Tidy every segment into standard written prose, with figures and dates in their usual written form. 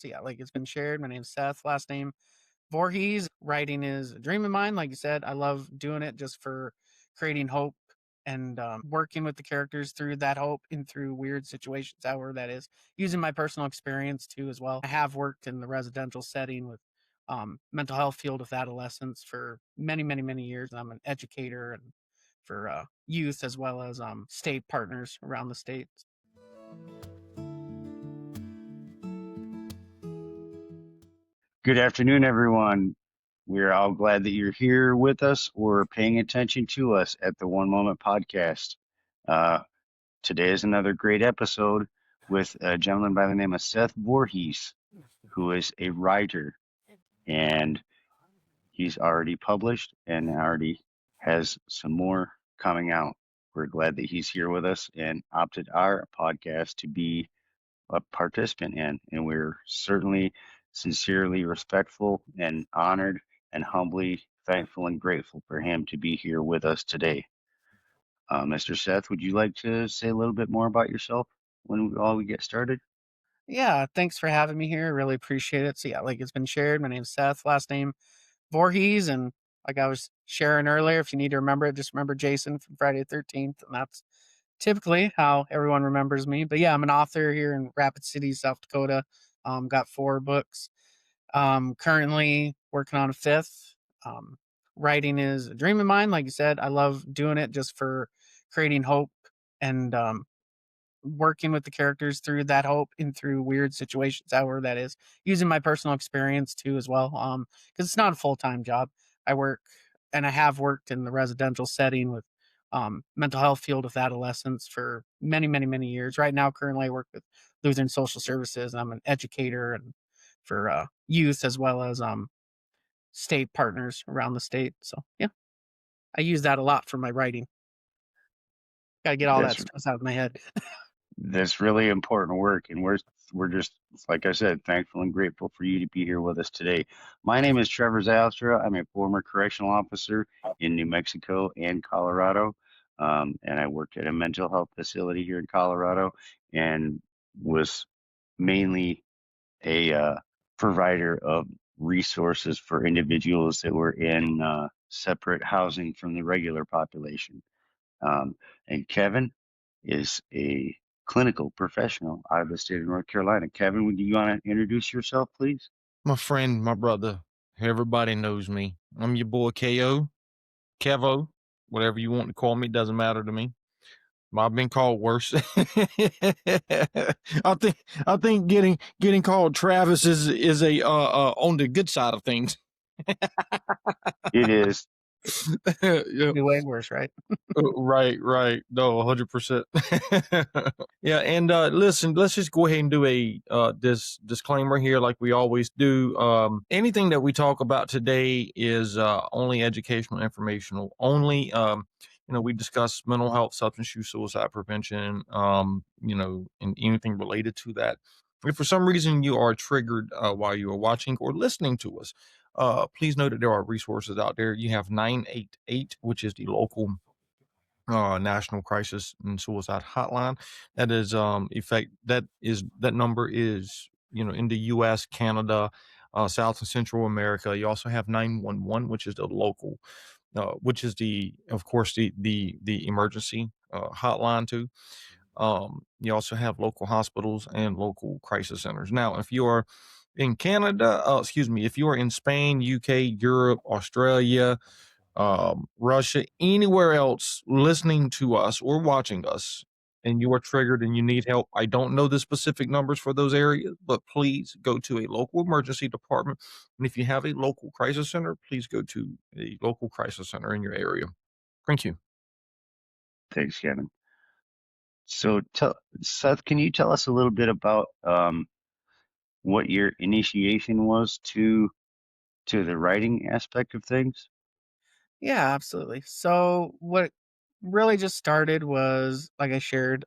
So yeah, like it's been shared. My name's Seth, last name Voorhees. Writing is a dream of mine. Like you said, I love doing it just for creating hope and working with the characters through that hope and through weird situations, however that is, using my personal experience too as well. I have worked in the residential setting with mental health field with adolescents for many, many, many years. I'm an educator and for youth as well as state partners around the state. Good afternoon, everyone. We're all glad that you're here with us or paying attention to us at the One Moment Podcast. Uh, Today is another great episode with a gentleman by the name of Seth Voorhees, who is a writer, and he's already published and already has some more coming out. We're glad that he's here with us and opted our podcast to be a participant in, and we're certainly sincerely respectful and honored and humbly thankful and grateful for him to be here with us today. Mr. Seth, would you like to say a little bit more about yourself when we get started? Yeah, thanks for having me here. Really appreciate it. So yeah, like it's been shared. My name's Seth, last name Voorhees, and like I was sharing earlier, if you need to remember it, just remember Jason from Friday the 13th, and that's typically how everyone remembers me. But yeah, I'm an author here in Rapid City, South Dakota. Got 4 books. Currently working on a 5th. Writing is a dream of mine. Like you said, I love doing it just for creating hope and working with the characters through that hope and through weird situations, however that is, using my personal experience too as well. Because it's not a full-time job. I work and I have worked in the residential setting with mental health field with adolescents for many, many, many years. Right now, currently, I work with Lutheran Social Services. I'm an educator and for youth as well as state partners around the state. So yeah, I use that a lot for my writing. Got to get all that That's stress out of my head. that's really important work, and we're just, like I said, thankful and grateful for you to be here with us today. My name is Trevor Zylstra. I'm a former correctional officer in New Mexico and Colorado, and I worked at a mental health facility here in Colorado, and was mainly a provider of resources for individuals that were in separate housing from the regular population. And Kevin is a clinical professional out of the state of North Carolina. Kevin, would you want to introduce yourself, please? My friend, my brother, everybody knows me. I'm your boy KO, Kevo, whatever you want to call me, doesn't matter to me. I've been called worse. I think getting called Travis is a on the good side of things. It is. Yeah. Be way worse, right? Right. No, 100%. Yeah, and listen, let's just go ahead and do a this disclaimer here, like we always do. Anything that we talk about today is only educational, informational only. We discuss mental health, substance use, suicide prevention. And anything related to that. If for some reason you are triggered while you are watching or listening to us, please know that there are resources out there. You have 988, which is the local National Crisis and Suicide Hotline. That is that number is in the U.S., Canada, South and Central America. You also have 911, which is the local, which is of course the emergency hotline too. You also have local hospitals and local crisis centers. Now, if you are in Canada, if you are in Spain, UK, Europe, Australia, Russia, anywhere else listening to us or watching us, and you are triggered and you need help, I don't know the specific numbers for those areas, but please go to a local emergency department. And if you have a local crisis center, please go to a local crisis center in your area. Thank you. Thanks, Kevin. So, Seth, can you tell us a little bit about what your initiation was to the writing aspect of things? Yeah, absolutely. So what really just started was like I shared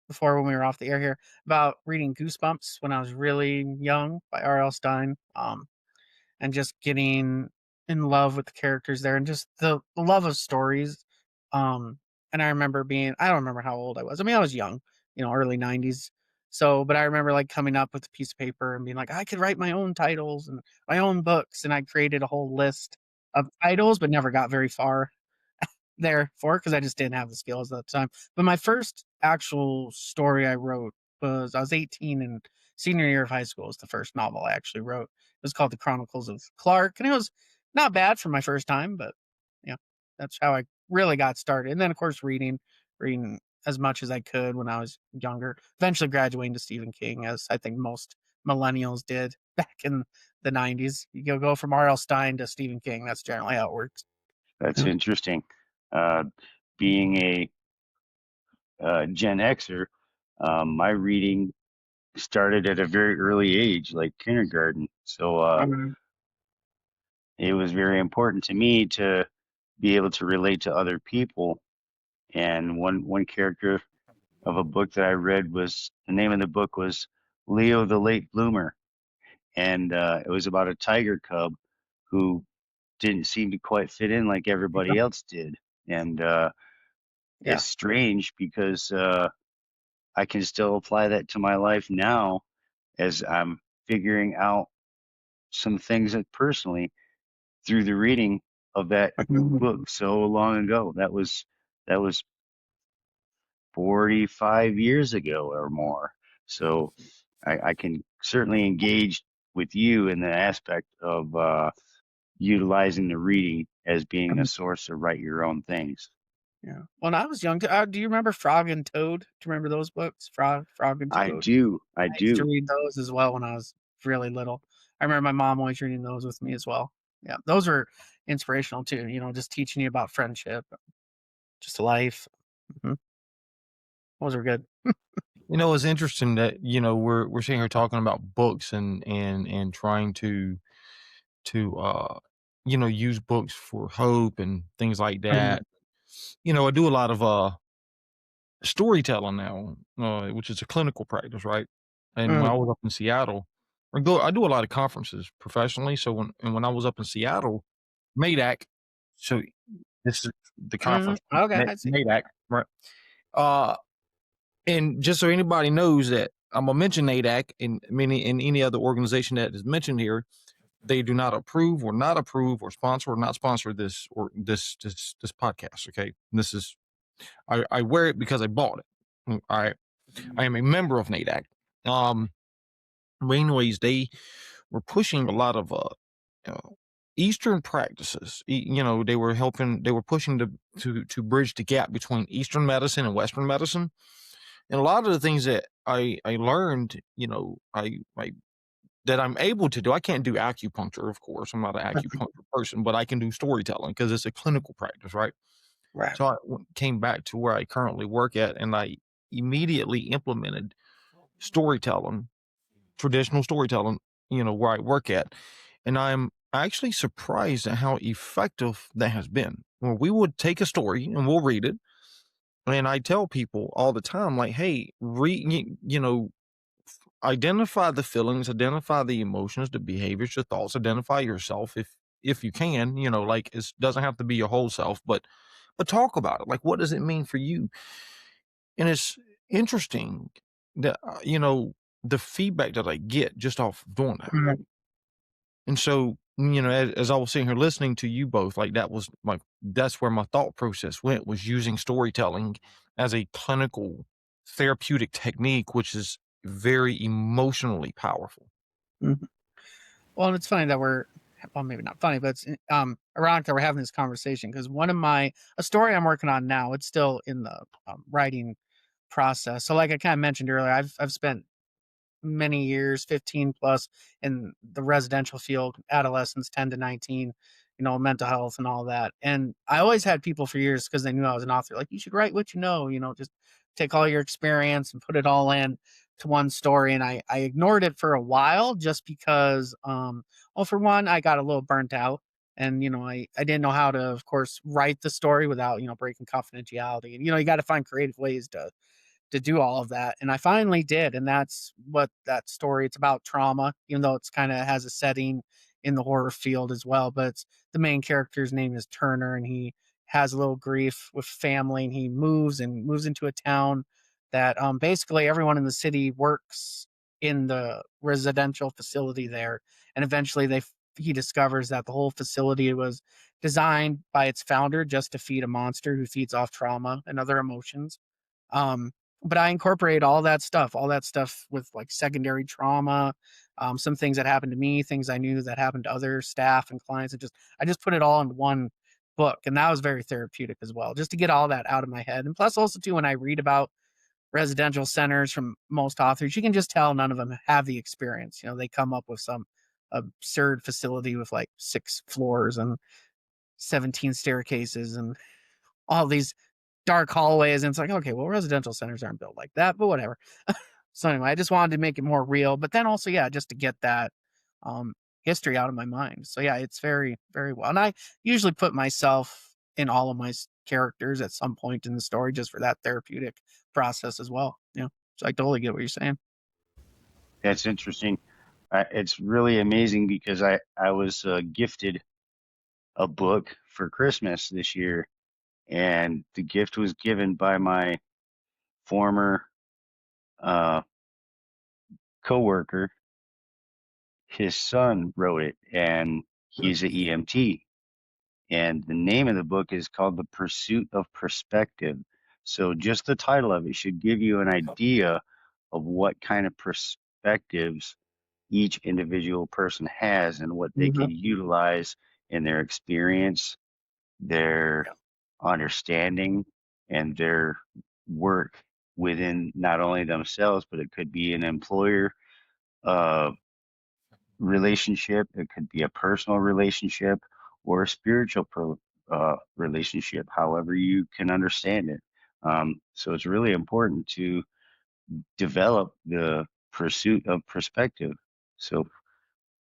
before when we were off the air here about reading Goosebumps when I was really young by R.L. Stein. And just getting in love with the characters there and just the love of stories. And I remember I don't remember how old I was. I mean, I was young, early 90s. So, but I remember like coming up with a piece of paper and being like, I could write my own titles and my own books, and I created a whole list of titles, but never got very far there for because I just didn't have the skills at the time. But my first actual story I wrote was I was 18 and senior year of high school was the first novel I actually wrote. It was called The Chronicles of Clark, and it was not bad for my first time, but yeah, that's how I really got started. And then of course reading as much as I could when I was younger. Eventually graduating to Stephen King, as I think most millennials did back in the 90s. You go from R.L. Stein to Stephen King. That's generally how it works. That's Yeah. interesting. Uh, being a Gen Xer, my reading started at a very early age, like kindergarten. So Mhm. it was very important to me to be able to relate to other people. And one character of a book that I read was the name of the book was Leo the Late Bloomer, and it was about a tiger cub who didn't seem to quite fit in like everybody else did. And Yeah. it's strange because I can still apply that to my life now as I'm figuring out some things that personally through the reading of that Mhm. book so long ago. That was 45 years ago or more. So I can certainly engage with you in the aspect of utilizing the reading as being a Mhm. source to write your own things. Yeah. When I was young, do you remember Frog and Toad? Do you remember those books? Frog and I Toad? do. I I used to do. read those as well when I was really little. I remember my mom always reading those with me as well. Yeah, those were inspirational too, just teaching you about friendship, just life. Mhm. Those were good. It's interesting that we're sitting here talking about books and trying to use books for hope and things like Mhm. that. I do a lot of storytelling now, which is a clinical practice, right? And when I Mhm. was up in Seattle, I do a lot of conferences professionally. So when I was up in Seattle, MADAC, so this is the Mhm. conference, Okay, I see. MADAC, right? Uh, and just so anybody knows that I'm gonna mention NADAC and any other organization that is mentioned here, they do not approve or not approve or sponsor or not sponsor this or this podcast. Okay, this is I wear it because I bought it. I am a member of NADAC. Um, but anyways, they were pushing a lot of uh Eastern practices. They were helping. They were pushing to bridge the gap between Eastern medicine and Western medicine. And a lot of the things that I learned, I that I'm able to do. I can't do acupuncture, of course. I'm not an acupuncture person, but I can do storytelling because it's a clinical practice, right? Right. So came back to where I currently work at, and I immediately implemented storytelling, traditional storytelling, where I work at. And I'm actually surprised at how effective that has been. Well, we would take a story and we'll read it. And I tell people all the time, like, hey, identify the feelings, identify the emotions, the behaviors, the thoughts, identify yourself if you can, like it doesn't have to be your whole self, but talk about it. Like, what does it mean for you? And it's interesting that the feedback that I get just off of doing that. Mhm. And so, as I was sitting here listening to you both, like that's where my thought process went, was using storytelling as a clinical therapeutic technique, which is very emotionally powerful. Mhm. Well, and it's funny that well, maybe not funny, but it's ironic that we're having this conversation because a story I'm working on now, it's still in the writing process. So, like I kind of mentioned earlier, I've spent many years, 15 plus in the residential field, adolescents 10 to 19, mental health and all that. And I always had people for years because they knew I was an author, like, you should write what just take all your experience and put it all in to one story. And I ignored it for a while just because, well, for one, I got a little burnt out. And, I didn't know how to, of course, write the story without, breaking confidentiality. And, you got to find creative ways to do all of that. And I finally did. And that's what that story, it's about trauma, even though it's kind of has a setting in the horror field as well. But the main character's name is Turner, and he has a little grief with family, and he moves into a town that basically everyone in the city works in the residential facility there, and eventually he discovers that the whole facility was designed by its founder just to feed a monster who feeds off trauma and other emotions. Um, but I incorporate all that stuff with like secondary trauma, some things that happened to me, things I knew that happened to other staff and clients, and I just put it all in one book, and that was very therapeutic as well, just to get all that out of my head. And plus, also too, when I read about residential centers from most authors, you can just tell none of them have the experience. They come up with some absurd facility with like 6 floors and 17 staircases and all these dark hallways, and it's like, okay, well, residential centers aren't built like that, but whatever. So anyway, I just wanted to make it more real, but then also, yeah, just to get that um, history out of my mind. So yeah, it's very, very well. And I usually put myself in all of my characters at some point in the story just for that therapeutic process as well. So I totally get what you're saying. That's interesting. It's really amazing because I was gifted a book for Christmas this year, and the gift was given by my former uh, coworker. His son wrote it, and he's an EMT. And the name of the book is called The Pursuit of Perspective. So just the title of it should give you an idea of what kind of perspectives each individual person has and what they Mhm. can utilize in their experience, their understanding, and their work within not only themselves, but it could be an employer uh, relationship, it could be a personal relationship or a spiritual relationship, however you can understand it. So it's really important to develop the pursuit of perspective. So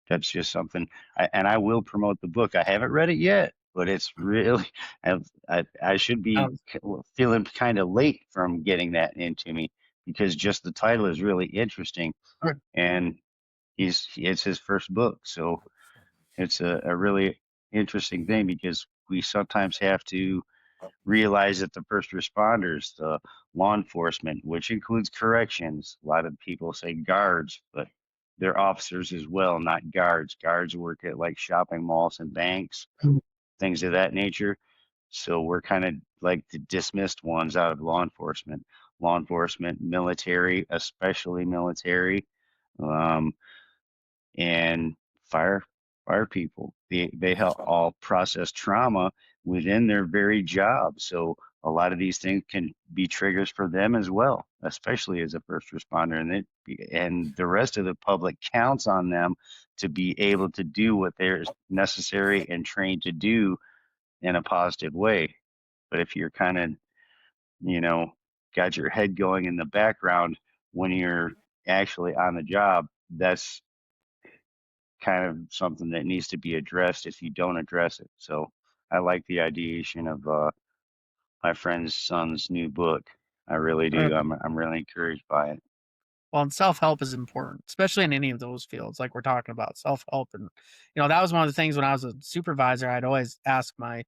that's just something, and I will promote the book. I haven't read it yet, but it's really, I should be Um, feeling kind of late from getting that into me because just the title is really interesting, and it's his first book, so it's a really interesting thing because we sometimes have to realize that the first responders, the law enforcement, which includes corrections, a lot of people say guards, but they're officers as well, not guards. Guards work at like shopping malls and banks, things of that nature. So we're kind of like the dismissed ones out of law enforcement, military, especially military. Um, and fire fire people. They help all process trauma within their very job. So a lot of these things can be triggers for them as well, especially as a first responder. And the rest of the public counts on them to be able to do what they're necessary and trained to do in a positive way. But if you're kind of, you know, got your head going in the background when you're actually on the job, that's kind of something that needs to be addressed if you don't address it. So I like the ideation of my friend's son's new book. I really do. I'm really encouraged by it. Well, and self-help is important, especially in any of those fields like we're talking about, self-help. And, that was one of the things when I was a supervisor, I'd always ask my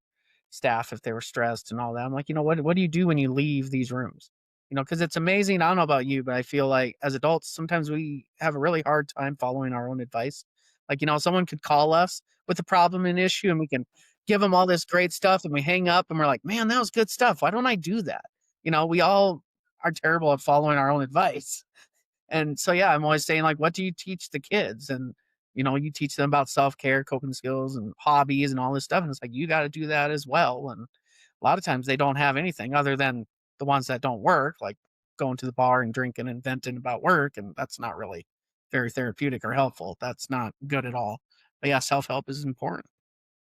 staff if they were stressed and all that. I'm like, what do you do when you leave these rooms? Because it's amazing. I don't know about you, but I feel like as adults, sometimes we have a really hard time following our own advice. Like, someone could call us with a problem and issue, and we can give them all this great stuff, and we hang up and we're like, man, that was good stuff. Why don't I do that? We all are terrible at following our own advice. And so, yeah, I'm always saying, like, what do you teach the kids? And, you teach them about self-care, coping skills, and hobbies and all this stuff. And it's like, you got to do that as well. And a lot of times they don't have anything other than the ones that don't work, like going to the bar and drinking and venting about work. And that's not really very therapeutic or helpful. That's not good at all. But yeah, self-help is important.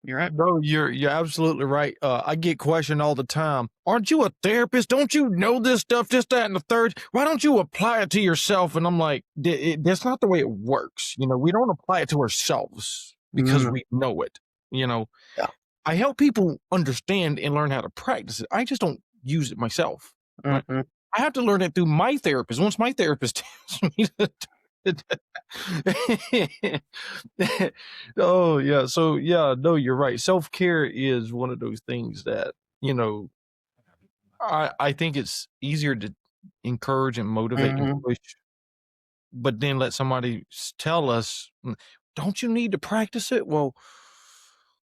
You're right. No, you're absolutely right. I get questioned all the time. Aren't you a therapist? Don't you know this stuff, this, that, and the third? Why don't you apply it to yourself? And I'm like, that's not the way it works. We don't apply it to ourselves because Mm, we know it. You know, yeah. I help people understand and learn how to practice it. I just don't use it myself. Right? Mm-hmm. I have to learn it through my therapist. Once my therapist tells me oh yeah, so yeah, no, you're right. Self-care is one of those things that I think it's easier to encourage and motivate and Mhm. push, but then let somebody tell us, don't you need to practice it? Well,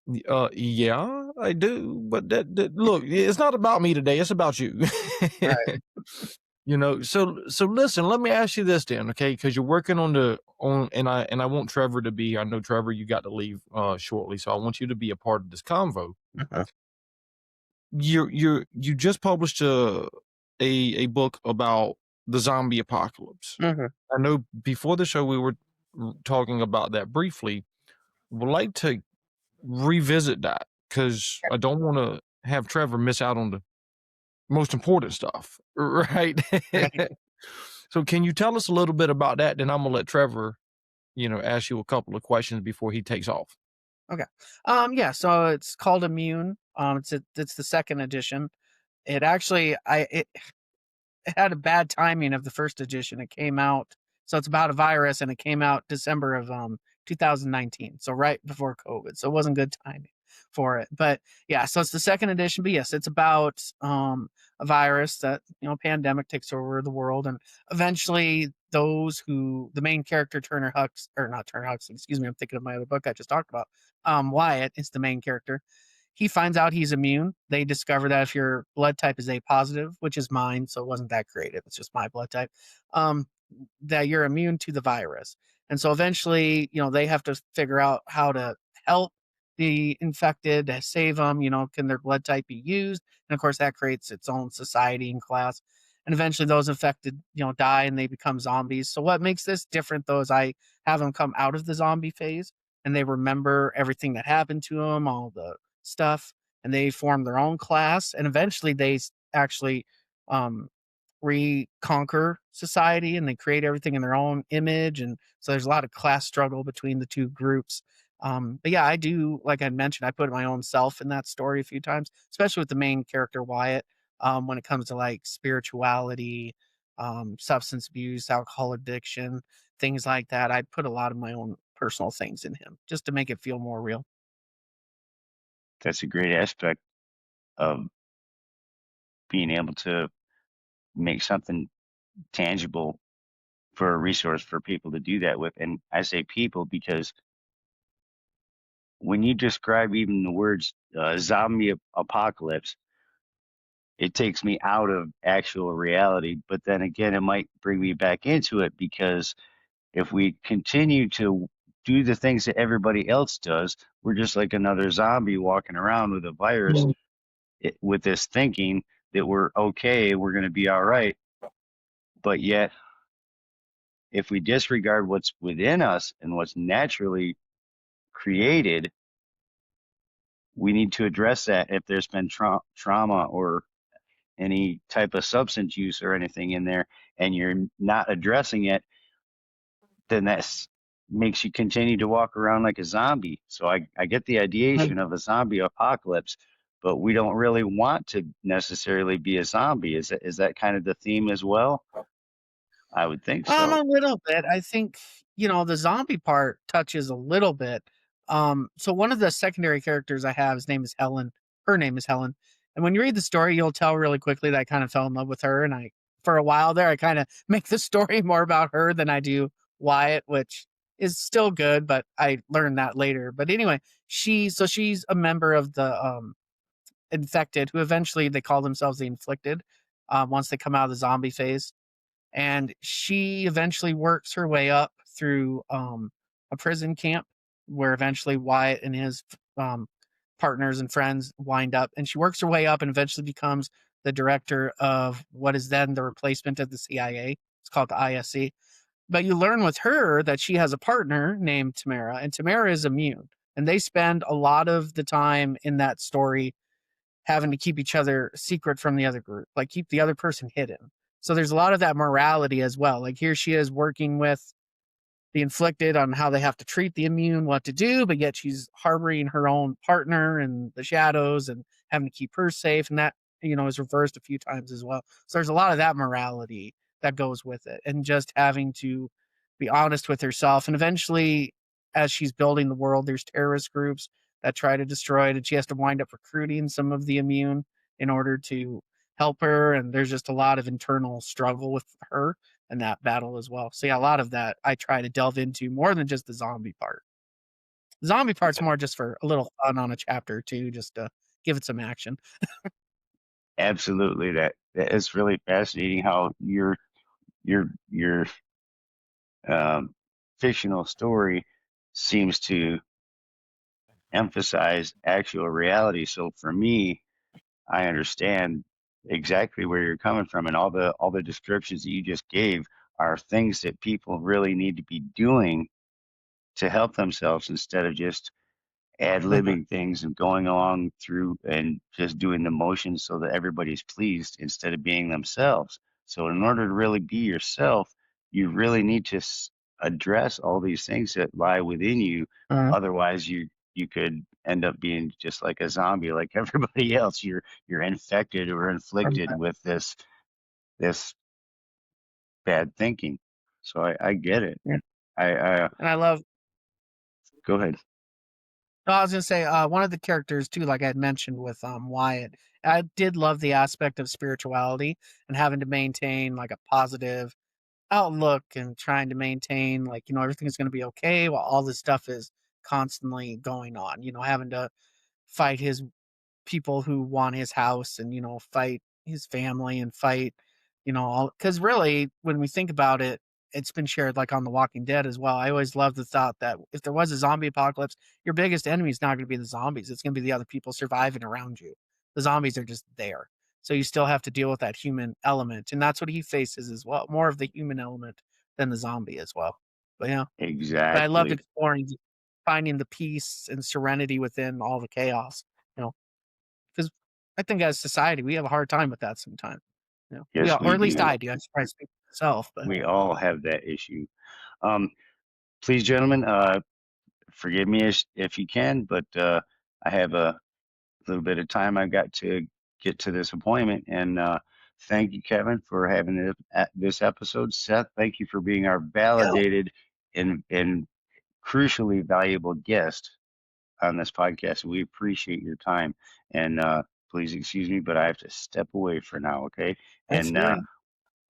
yeah, I do, but that look, it's not about me today. It's about you. Right. So listen, let me ask you this then, okay? Because you're working and I want Trevor to be. I know Trevor, you got to leave shortly, so I want you to be a part of this convo. Uh-huh. You just published a book about the zombie apocalypse. Mhm. I know before the show we were talking about that briefly. Would like to revisit that because I don't want to have Trevor miss out on the most important stuff, right? Right. So can you tell us a little bit about that? Then I'm gonna let Trevor, ask you a couple of questions before he takes off. Okay. Yeah, so it's called Immune. It's the second edition. It actually it had a bad timing of the first edition. It came out, so it's about a virus, and it came out December of 2019, so right before COVID. So it wasn't good timing for it. But yeah, so it's the second edition. But yes, it's about a virus that pandemic takes over the world, and eventually the main character Turner Hux, or not Turner Hux, excuse me, I'm thinking of my other book I just talked about. Wyatt is the main character. He finds out he's immune. They discover that if your blood type is A positive, which is mine, so it wasn't that creative, it's just my blood type, um, that you're immune to the virus. And so eventually, they have to figure out how to help the infected to save them. Can their blood type be used? And of course, that creates its own society and class. And eventually, those infected, die and they become zombies. So what makes this different, though, is I have them come out of the zombie phase and they remember everything that happened to them, all the stuff, and they form their own class, and eventually they actually um, reconquer society, and they create everything in their own image, and so there's a lot of class struggle between the two groups. But yeah, I do, like I mentioned, I put my own self in that story a few times, especially with the main character Wyatt. When it comes to like spirituality, substance abuse, alcohol addiction, things like that, I put a lot of my own personal things in him just to make it feel more real. That's a great aspect of being able to make something tangible for a resource for people to do that with. And I say people because when you describe even the words zombie apocalypse, it takes me out of actual reality. But then again, it might bring me back into it because if we continue to do the things that everybody else does, we're just like another zombie walking around with a virus with this thinking that we're okay, we're going to be all right. But yet, if we disregard what's within us and what's naturally created, we need to address that if there's been trauma or any type of substance use or anything in there, and you're not addressing it, then that makes you continue to walk around like a zombie. So I get the ideation of a zombie apocalypse, but we don't really want to necessarily be a zombie. Is that kind of the theme as well? I would think so. A little bit. I think, the zombie part touches a little bit. So one of the secondary characters I have, his name is Helen. Her name is Helen. And when you read the story, you'll tell really quickly that I kind of fell in love with her. And for a while there, I kind of make the story more about her than I do Wyatt, which is still good, but I learned that later. But anyway, she's a member of the infected, who eventually they call themselves the inflicted, once they come out of the zombie phase, and she eventually works her way up through a prison camp where eventually Wyatt and his um, partners and friends wind up, and she works her way up and eventually becomes the director of what is then the replacement of the CIA. It's called the ISC. But you learn with her that she has a partner named Tamara, and Tamara is immune. And they spend a lot of the time in that story having to keep each other secret from the other group, like keep the other person hidden. So there's a lot of that morality as well. Like here she is working with the inflicted on how they have to treat the immune, what to do, but yet she's harboring her own partner in the shadows and having to keep her safe. And that, is reversed a few times as well. So there's a lot of that morality that goes with it. And just having to be honest with herself. And eventually, as she's building the world, there's terrorist groups that try to destroy it. And she has to wind up recruiting some of the immune in order to help her, and there's just a lot of internal struggle with her and that battle as well. So yeah, a lot of that I try to delve into more than just the zombie part. The zombie part's more just for a little fun on a chapter or two, just to give it some action. Absolutely. That is really fascinating how your fictional story seems to emphasize actual reality. So for me, I understand exactly where you're coming from, and all the descriptions that you just gave are things that people really need to be doing to help themselves instead of just ad-libbing things and going along through and just doing the motions so that everybody's pleased instead of being themselves. So in order to really be yourself, you really need to address all these things that lie within you. Mhm. Otherwise, you could end up being just like a zombie, like everybody else. You're infected or inflicted with this bad thinking. So I get it. Yeah, I and I love go ahead. no, I was gonna say, one of the characters too, like I had mentioned with, Wyatt, I did love the aspect of spirituality and having to maintain, like, a positive outlook and trying to maintain, like, everything's gonna be okay while all this stuff is constantly going on, having to fight his people who want his house and, fight his family and fight, all because really, when we think about it, it's been shared like on The Walking Dead as well. I always love the thought that if there was a zombie apocalypse, your biggest enemy is not going to be the zombies. It's going to be the other people surviving around you. The zombies are just there. So you still have to deal with that human element. And that's what he faces as well. More of the human element than the zombie as well. But yeah, but I loved Exactly. exploring, finding the peace and serenity within all the chaos. You know, 'Cause I think as society, we have a hard time with that sometimes, we Yes, all or we at least do. I do, I should probably speak for myself, but We all have that issue. Um, Please, gentlemen, forgive me if you can, but I have a little bit of time I've got to get to this appointment. And thank you, Kevin, for having this episode. Seth, thank you for being our yeah, validated and crucially valuable guest on this podcast. We appreciate your time. And please excuse me, but I have to step away for now, okay? And absolutely.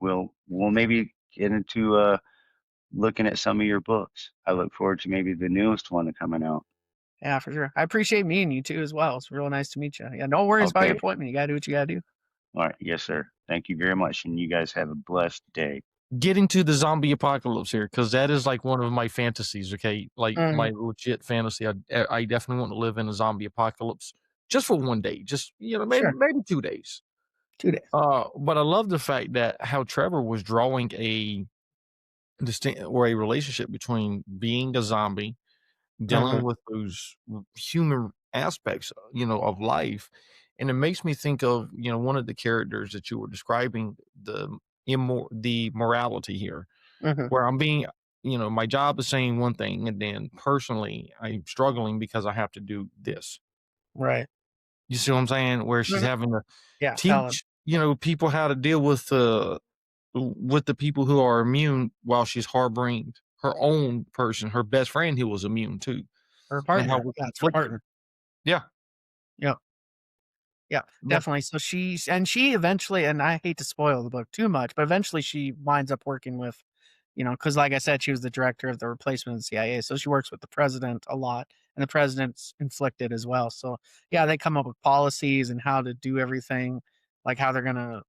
we'll maybe get into looking at some of your books. I look forward to maybe the newest one coming out. Yeah, for sure. I appreciate meeting you too as well. It's real nice to meet you. Yeah, no worries about your Okay. appointment. You gotta do what you gotta do. All right. Yes, sir. Thank you very much. And you guys have a blessed day. Getting to the zombie apocalypse here, because that is like one of my fantasies. Okay, like Mhm. my legit fantasy. I definitely want to live in a zombie apocalypse just for one day, just maybe Sure. maybe 2 days. 2 days. But I love the fact that how Trevor was drawing a distinct or a relationship between being a zombie, dealing Mhm. with those human aspects, of life. And it makes me think of, one of the characters that you were describing, the morality here, Mhm. where I'm being, my job is saying one thing, and then personally I'm struggling because I have to do this. Right. You see what I'm saying? Where she's Mhm. having to Yeah, valid. teach, people how to deal with the people who are immune while she's harboring her own person, her best friend who was immune too, Her and how partner. we're Yeah, it's her conflicted. partner. Yeah. Yep. Yeah, Yeah. definitely. So she eventually, and I hate to spoil the book too much, but eventually she winds up working with, because like I said, she was the director of the replacement of the CIA. So she works with the president a lot, and the president's inflicted as well. So yeah, they come up with policies and how to do everything, like how they're gonna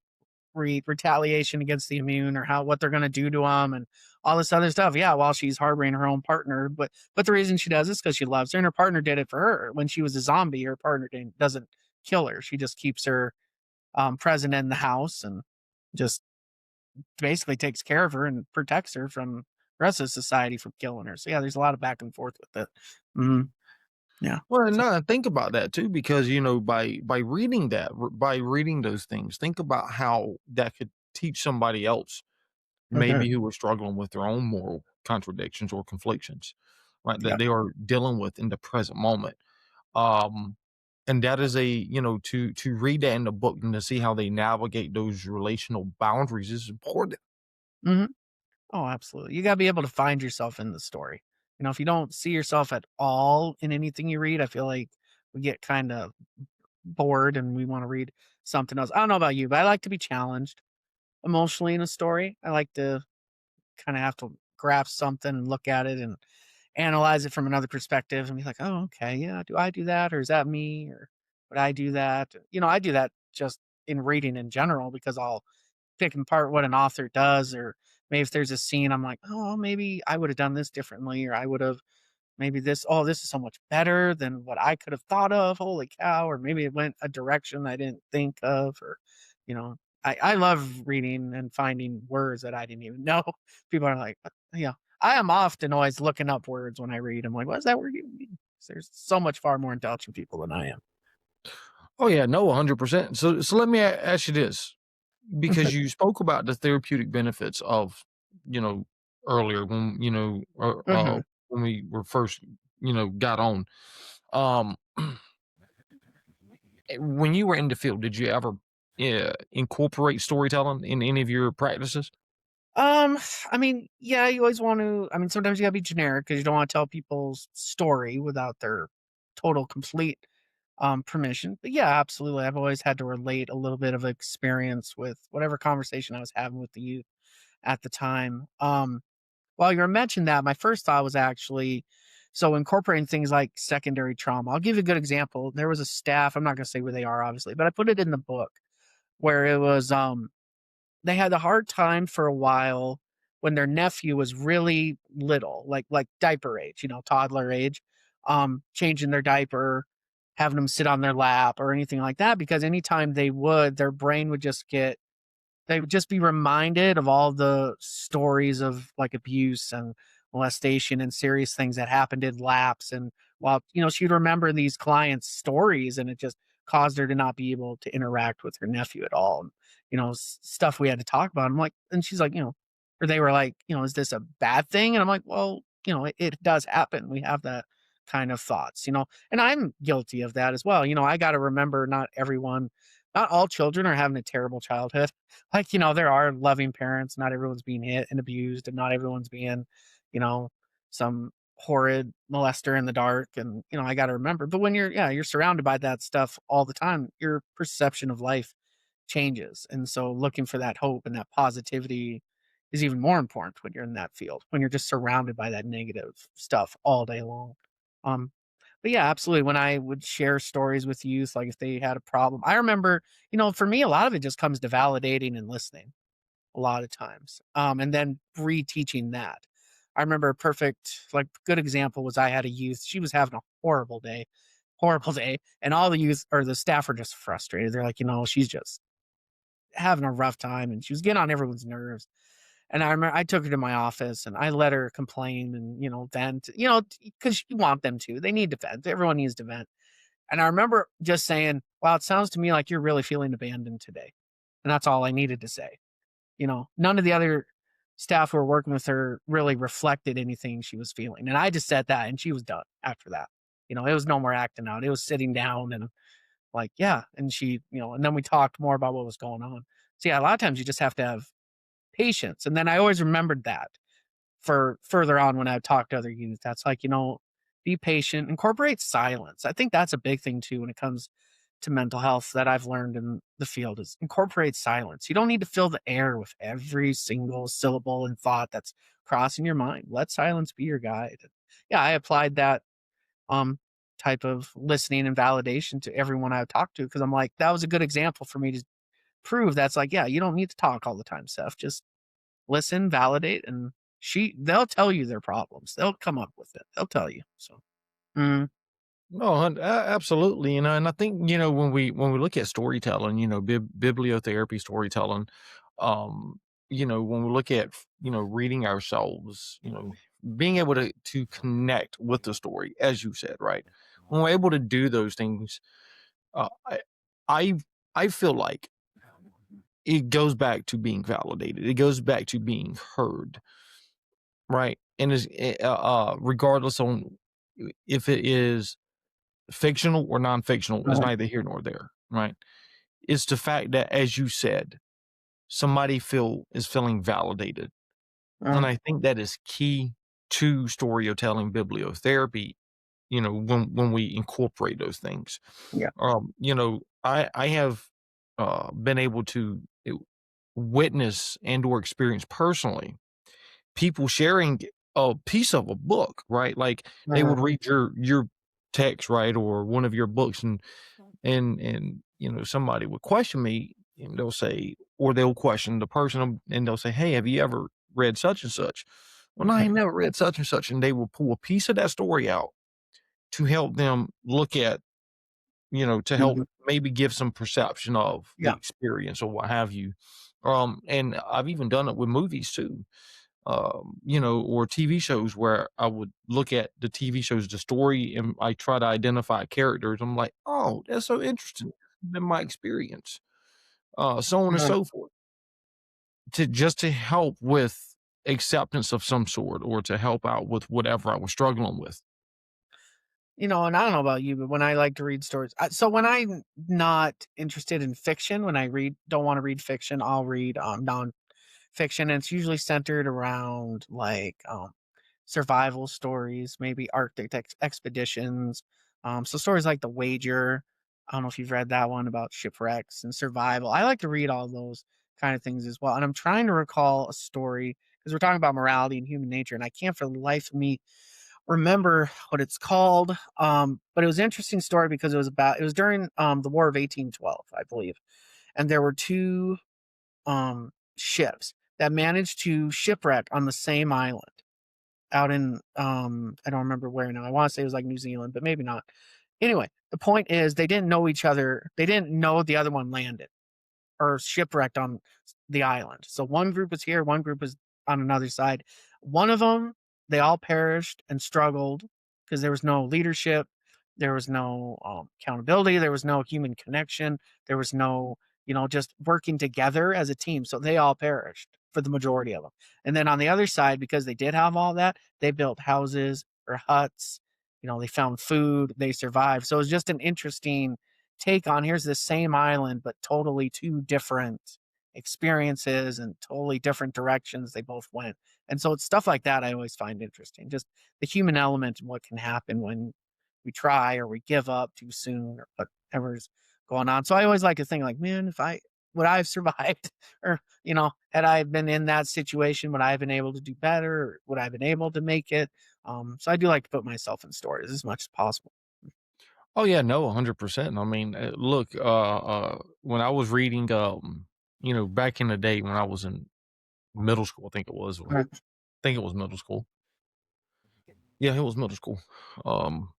retaliation against the immune or what they're gonna do to them and all this other stuff. Yeah, while she's harboring her own partner, but the reason she does this because she loves her, and her partner did it for her when she was a zombie. Her partner doesn't kill her. She just keeps her present in the house and just basically takes care of her and protects her from the rest of society from killing her. So yeah, there's a lot of back and forth with it. Mhm. Yeah. Well, So no, think about that too, because by reading by reading those things, think about how that could teach somebody else, mhm. maybe who was struggling with their own moral contradictions or conflictions, right? That Yeah. they are dealing with in the present moment. Um, and that is to read that in the book and to see how they navigate those relational boundaries is important. Mhm. Oh, absolutely. You gotta be able to find yourself in the story. If you don't see yourself at all in anything you read, I feel like we get kind of bored and we want to read something else. I don't know about you, but I like to be challenged emotionally in a story. I like to kind of have to grasp something and look at it and analyze it from another perspective and be like, oh, okay, yeah, do I do that? Or is that me? Or would I do that? I do that just in reading in general because I'll pick apart what an author does, or maybe if there's a scene, I'm like, oh, maybe I would have done this differently, or I would have maybe this is so much better than what I could have thought of. Holy cow. Or maybe it went a direction I didn't think of, or, you know, I love reading and finding words that I didn't even know. People are like, yeah, I am often always looking up words when I read. I'm like, what is that word you mean? There's so much far more intelligent people than I am. Oh yeah, no, 100%. So let me ask you this, because you spoke about the therapeutic benefits of, you know, earlier when, Mhm. when we were first, got on. Um, when you were in the field, did you ever incorporate storytelling in any of your practices? Um, I mean, yeah, you always want to. I mean, sometimes you gotta be generic because you don't want to tell people's story without their total, complete permission. But yeah, absolutely. I've always had to relate a little bit of experience with whatever conversation I was having with the youth at the time. While you were mentioning that, my first thought was actually so incorporating things like secondary trauma. I'll give you a good example. There was a staff, I'm not gonna say where they are, obviously, but I put it in the book where it was they had a hard time for a while when their nephew was really little, like diaper age, toddler age, changing their diaper, having them sit on their lap or anything like that, because anytime they would, their brain would just get they would just be reminded of all the stories of like abuse and molestation and serious things that happened in laps. And while, she'd remember these clients' stories and it just caused her to not be able to interact with her nephew at all. And, stuff we had to talk about. I'm like, and she's like, or they were like, is this a bad thing? And I'm like, well, it does happen. We have that kind of thoughts, and I'm guilty of that as well. I got to remember not all children are having a terrible childhood. Like, there are loving parents. Not everyone's being hit and abused, and not everyone's being, you know, some horrid molester in the dark. And, I got to remember. But when you're surrounded by that stuff all the time, your perception of life changes. And so looking for that hope and that positivity is even more important when you're in that field, when you're just surrounded by that negative stuff all day long. Um, but yeah, absolutely. When I would share stories with youth, like if they had a problem, I remember, for me, a lot of it just comes to validating and listening a lot of times. And then reteaching that. I remember a perfect, like, good example was I had a youth, she was having a horrible day. And all the youth or the staff were just frustrated. They're like, she's just having a rough time and she was getting on everyone's nerves. And I remember I took her to my office and I let her complain and, vent, because you want them to. They need to vent. Everyone needs to vent. And I remember just saying, wow, it sounds to me like you're really feeling abandoned today. And that's all I needed to say. None of the other staff who were working with her really reflected anything she was feeling. And I just said that and she was done after that. It was no more acting out. It was sitting down and like, yeah. And she, and then we talked more about what was going on. So yeah, a lot of times you just have to have patience. And then I always remembered that for further on when I talk to other youth. That's like, be patient, incorporate silence. I think that's a big thing too when it comes to mental health that I've learned in the field is incorporate silence. You don't need to fill the air with every single syllable and thought that's crossing your mind. Let silence be your guide. Yeah, I applied that um type of listening and validation to everyone I've talked to because I'm like, that was a good example for me to prove that's like, yeah, you don't need to talk all the time, Seth. Just listen, validate, and they'll tell you their problems. They'll come up with it. They'll tell you. So, mm, No, absolutely. And I think, when we look at storytelling, bibliotherapy storytelling, um, when we look at, reading ourselves, being able to connect with the story, as you said, right? When we're able to do those things, uh, I, I, I feel like it goes back to being validated. It goes back to being heard, right? And is regardless on if it is fictional or non-fictional is right. neither here nor there, right? It's the fact that, as you said, somebody is feeling validated. And Uh, I think that is key to storytelling bibliotherapy when we incorporate those things. Yeah. I have been able to witness and or experience personally people sharing a piece of a book, right? Like they Uh-huh. would read your text, right, or one of your books, and somebody would question me, and they'll say, or they'll question the person, and they'll say, "Hey, have you ever read such and such?" Well, no, I ain't never read such and such, and they will pull a piece of that story out to help them look at, to help Mhm. maybe give some perception of the Yeah. experience or what have you. And I've even done it with movies too, or TV shows where I would look at the TV shows, the story, and I try to identify characters. I'm like, oh, that's so interesting. Been my experience, so on and Uh-huh. so forth, to help with acceptance of some sort or to help out with whatever I was struggling with. And I don't know about you, but when I like to read stories, so when I'm not interested in fiction, when I don't want to read fiction, I'll read nonfiction, and it's usually centered around like survival stories, maybe Arctic expeditions. So stories like The Wager. I don't know if you've read that one about shipwrecks and survival. I like to read all those kind of things as well. And I'm trying to recall a story because we're talking about morality and human nature, and I can't for the life of me remember what it's called. But it was an interesting story because it was during the War of 1812, I believe, and there were two ships that managed to shipwreck on the same island out in I don't remember where now. I want to say it was like New Zealand, but maybe not. Anyway, the point is they didn't know each other. They didn't know the other one landed or shipwrecked on the island. So one group was here, one group was on another side. One of them, they all perished and struggled because there was no leadership, there was no accountability, there was no human connection, there was no, just working together as a team. So they all perished for the majority of them. And then on the other side, because they did have all that, they built houses or huts. They found food, they survived. So it was just an interesting take on here's the same island, but totally two different experiences and totally different directions they both went. And so it's stuff like that I always find interesting. Just the human element and what can happen when we try or we give up too soon or whatever's going on. So I always like to think like, man, if I would I have survived or, had I been in that situation, would I have been able to do better or would I have been able to make it? So I do like to put myself in stories as much as possible. Oh yeah, no, 100%. I mean, look, when I was reading, back in the day when I was in middle school, I think it was, I Right. think it was middle school. Yeah, it was middle school. Um,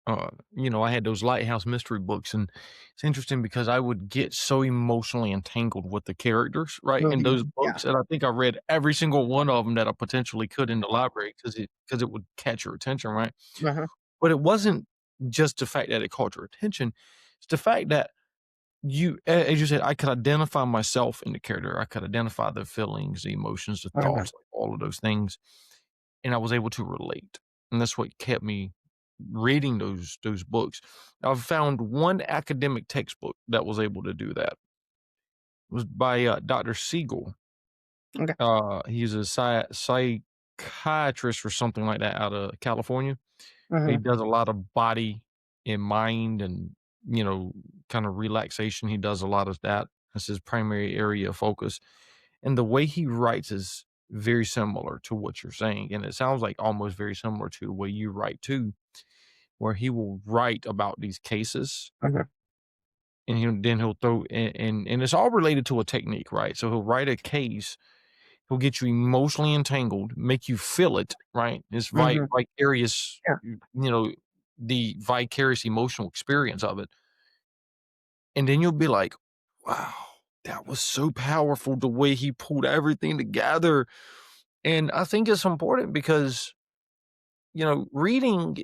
I had those Lighthouse mystery books, and it's interesting because I would get so emotionally entangled with the characters, right, in Mhm. those Yeah. books, and I think I read every single one of them that I potentially could in the library because it would catch your attention, right? Uh-huh. But it wasn't just the fact that it caught your attention; it's the fact that as you said, I could identify myself in the character. I could identify the feelings, the emotions, the Uh-huh. thoughts, like all of those things, and I was able to relate. And that's what kept me reading those books. I've found one academic textbook that was able to do that. It was by Dr. Siegel. Okay. He's a psychiatrist or something like that out of California. He Mhm. does a lot of body and mind and, you know, kind of relaxation. He does a lot of that. That's his primary area of focus. And the way he writes is very similar to what you're saying. And it sounds like almost very similar to the way you write too, where he will write about these cases Okay. and then he'll throw and it's all related to a technique, right? So he'll write a case, he'll get you emotionally entangled, make you feel it, right? It's Mhm. vicarious, Yeah. the vicarious emotional experience of it. And then you'll be like, wow, that was so powerful the way he pulled everything together. And I think it's important because, reading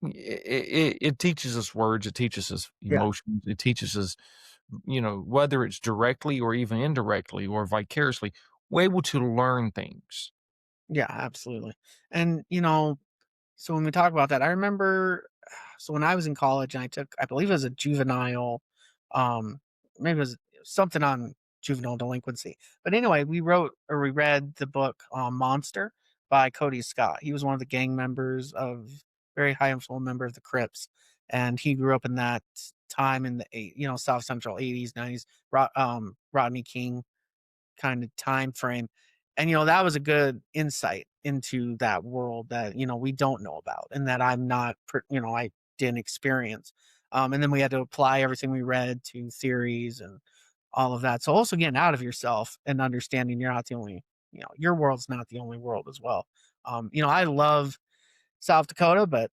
it teaches us words, it teaches us Yeah. emotions, it teaches us, whether it's directly or even indirectly or vicariously, we're able to learn things. Yeah, absolutely. And, so when we talk about that, I remember so when I was in college and I took I believe it was a juvenile, um, maybe it was something on juvenile delinquency. But anyway, we read the book, Monster by Cody Scott. He was one of the gang members of very high influential member of the Crips, and he grew up in that time in the South Central 80s, 90s, Rodney King kind of time frame. And that was a good insight into that world that we don't know about, and that I'm not I didn't experience. And then we had to apply everything we read to theories and all of that. So also getting out of yourself and understanding you're not the only, your world's not the only world as well. I love South Dakota, but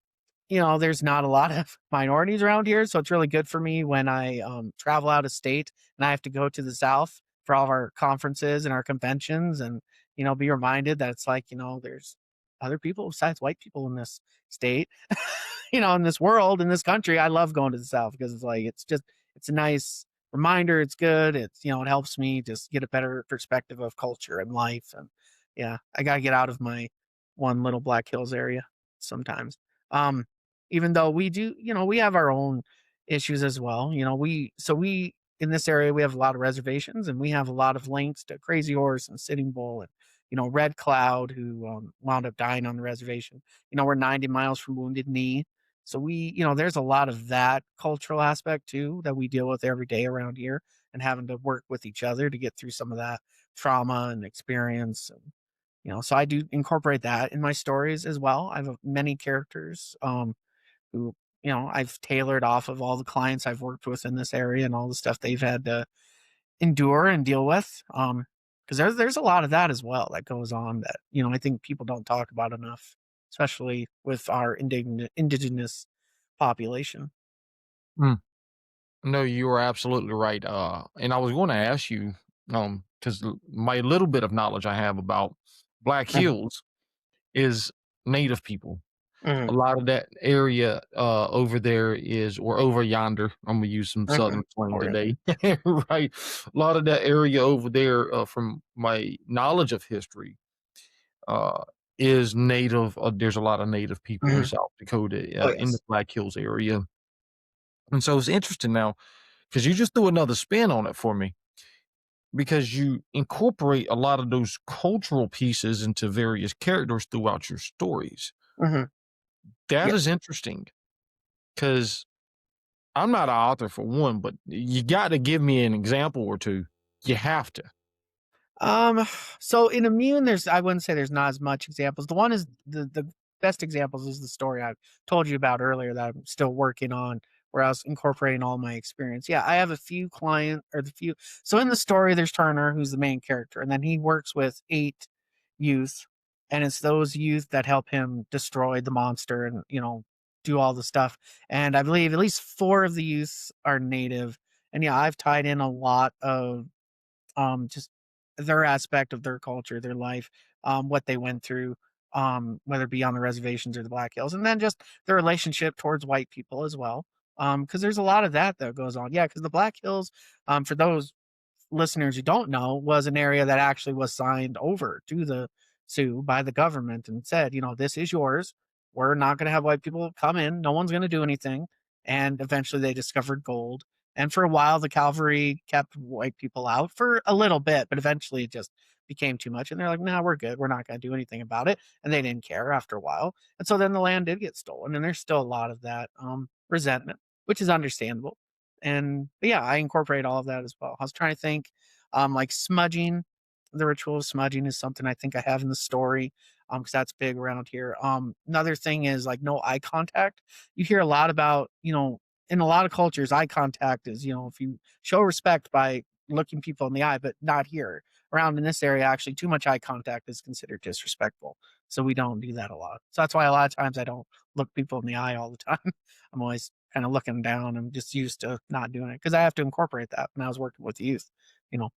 there's not a lot of minorities around here, so it's really good for me when I travel out of state and I have to go to the South for all of our conferences and our conventions, and be reminded that it's like there's other people besides white people in this state, in this world, in this country. I love going to the South because it's a nice reminder. It's good. It helps me just get a better perspective of culture and life, and yeah, I gotta get out of my one little Black Hills area sometimes. Um, Even though we do, we have our own issues as well. We in this area we have a lot of reservations, and we have a lot of links to Crazy Horse and Sitting Bull and Red Cloud, who wound up dying on the reservation. We're 90 miles from Wounded Knee, so there's a lot of that cultural aspect too that we deal with every day around here, and having to work with each other to get through some of that trauma and experience. And so I do incorporate that in my stories as well. I have many characters who, I've tailored off of all the clients I've worked with in this area and all the stuff they've had to endure and deal with. Because there's a lot of that as well that goes on that, I think people don't talk about enough, especially with our indigenous population. Mm. No, you are absolutely right. And I was going to ask you, because my little bit of knowledge I have about Black Mhm, Hills is Native people. A mhm, lot of that area over there is, or over yonder. I'm gonna use some mhm. Southern slang Or today, right? A lot of that area over there, from my knowledge of history, uh, is native. There's a lot of native people in mhm. South Dakota, Oh in the yes. Black Hills area, and so it's interesting now because you just threw another spin on it for me because you incorporate a lot of those cultural pieces into various characters throughout your stories. Mhm. That Yeah. is interesting because I'm not an author for one, but you got to give me an example or two. You have to. Um, so in Immune, I wouldn't say there's not as much examples. The one is the best examples is the story I told you about earlier that I'm still working on, where I was incorporating all my experience. Yeah, I have a few so in the story, there's Turner, who's the main character, and then he works with 8 youth, and it's those youth that help him destroy the monster and, do all the stuff. And I believe at least 4 of the youths are native. And yeah, I've tied in a lot of just their aspect of their culture, their life, what they went through, whether it be on the reservations or the Black Hills, and then just their relationship towards white people as well. Because there's a lot of that that goes on. Yeah, because the Black Hills, for those listeners who don't know, was an area that actually was signed over to the Sioux by the government and said, this is yours. We're not going to have white people come in. No one's going to do anything. And eventually they discovered gold. And for a while, the cavalry kept white people out for a little bit, but eventually it just became too much. And they're like, no, we're good. We're not going to do anything about it. And they didn't care after a while. And so then the land did get stolen. And there's still a lot of that resentment, which is understandable. And but yeah, I incorporate all of that as well. I was trying to think, like smudging. The ritual of smudging is something I think I have in the story, because that's big around here. Another thing is like no eye contact. You hear a lot about, in a lot of cultures, eye contact is, if you show respect by looking people in the eye, but not here. Around in this area, actually, too much eye contact is considered disrespectful. So we don't do that a lot. So that's why a lot of times I don't look people in the eye all the time. I'm always kind of looking down. I'm just used to not doing it because I have to incorporate that when I was working with youth. You know,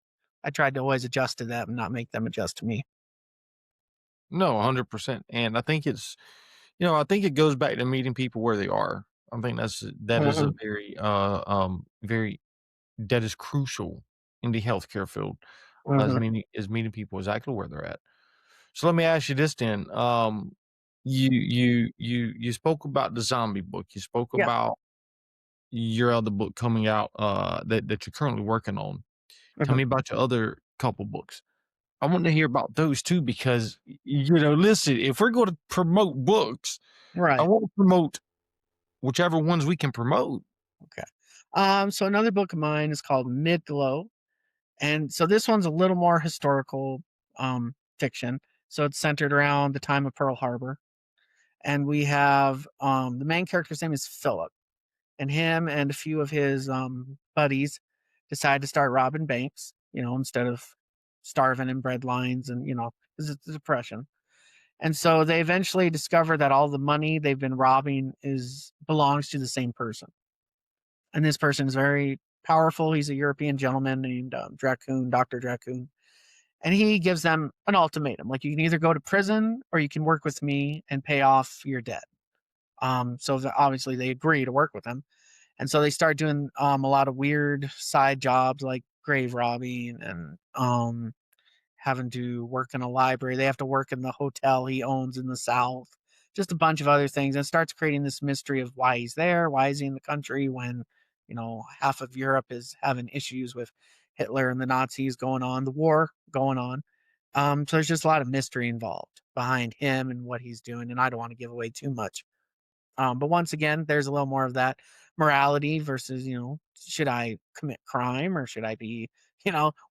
I tried to always adjust to them and not make them adjust to me. No, 100%. And I think I think it goes back to meeting people where they are. I think that is a Mhm, very that is crucial in the healthcare field, mhm. as meeting people exactly where they're at. So let me ask you this then. You spoke about the zombie book. You spoke Yeah. about your other book coming out, that you're currently working on. Tell Mhm. me about your other couple books. I want to hear about those too because listen, if we're going to promote books, I Right. want to promote whichever ones we can promote. Okay. So another book of mine is called Midglow. And so this one's a little more historical fiction. So it's centered around the time of Pearl Harbor. And we have the main character's name is Philip. And him and a few of his buddies decide to start robbing banks, instead of starving in bread lines and, 'cause it's the depression. And so they eventually discover that all the money they've been robbing is belongs to the same person. And this person is very powerful. He's a European gentleman named Dracoon, Dr. Dracoon. And he gives them an ultimatum. Like, you can either go to prison or you can work with me and pay off your debt. So obviously they agree to work with him. And so they start doing a lot of weird side jobs like grave robbing and having to work in a library. They have to work in the hotel he owns in the South, just a bunch of other things. And it starts creating this mystery of why he's there. Why is he in the country when, half of Europe is having issues with Hitler and the Nazis going on, the war going on. So there's just a lot of mystery involved behind him and what he's doing. And I don't want to give away too much. But once again, there's a little more of that morality versus, should I commit crime or should I be,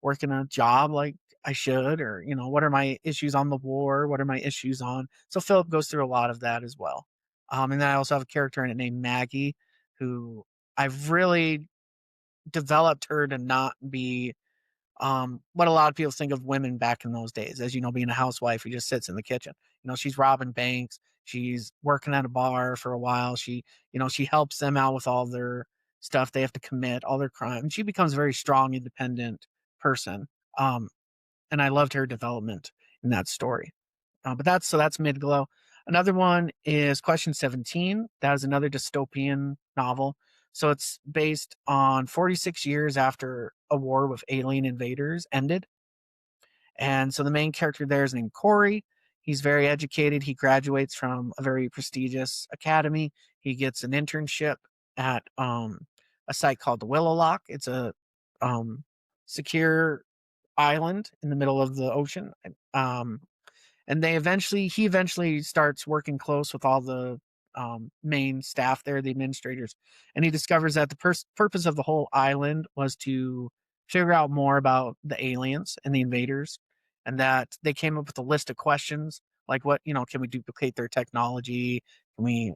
working a job like I should? Or, what are my issues on the war? What are my issues on? So Philip goes through a lot of that as well. And then I also have a character in it named Maggie, who I've really developed her to not be what a lot of people think of women back in those days, as being a housewife who just sits in the kitchen. She's robbing banks, she's working at a bar for a while, she helps them out with all their stuff they have to commit, all their crime. She becomes a very strong, independent person. Um, and I loved her development in that story. But that's Midglow. Another one is Question 17. That is another dystopian novel. So it's based on 46 years after a war with alien invaders ended. And so the main character there is named Corey. He's very educated. He graduates from a very prestigious academy. He gets an internship at a site called the Willow Lock. It's a secure island in the middle of the ocean. Um, and he eventually starts working close with all the main staff there, the administrators, and he discovers that the purpose of the whole island was to figure out more about the aliens and the invaders, and that they came up with a list of questions like, what, can we duplicate their technology, can we,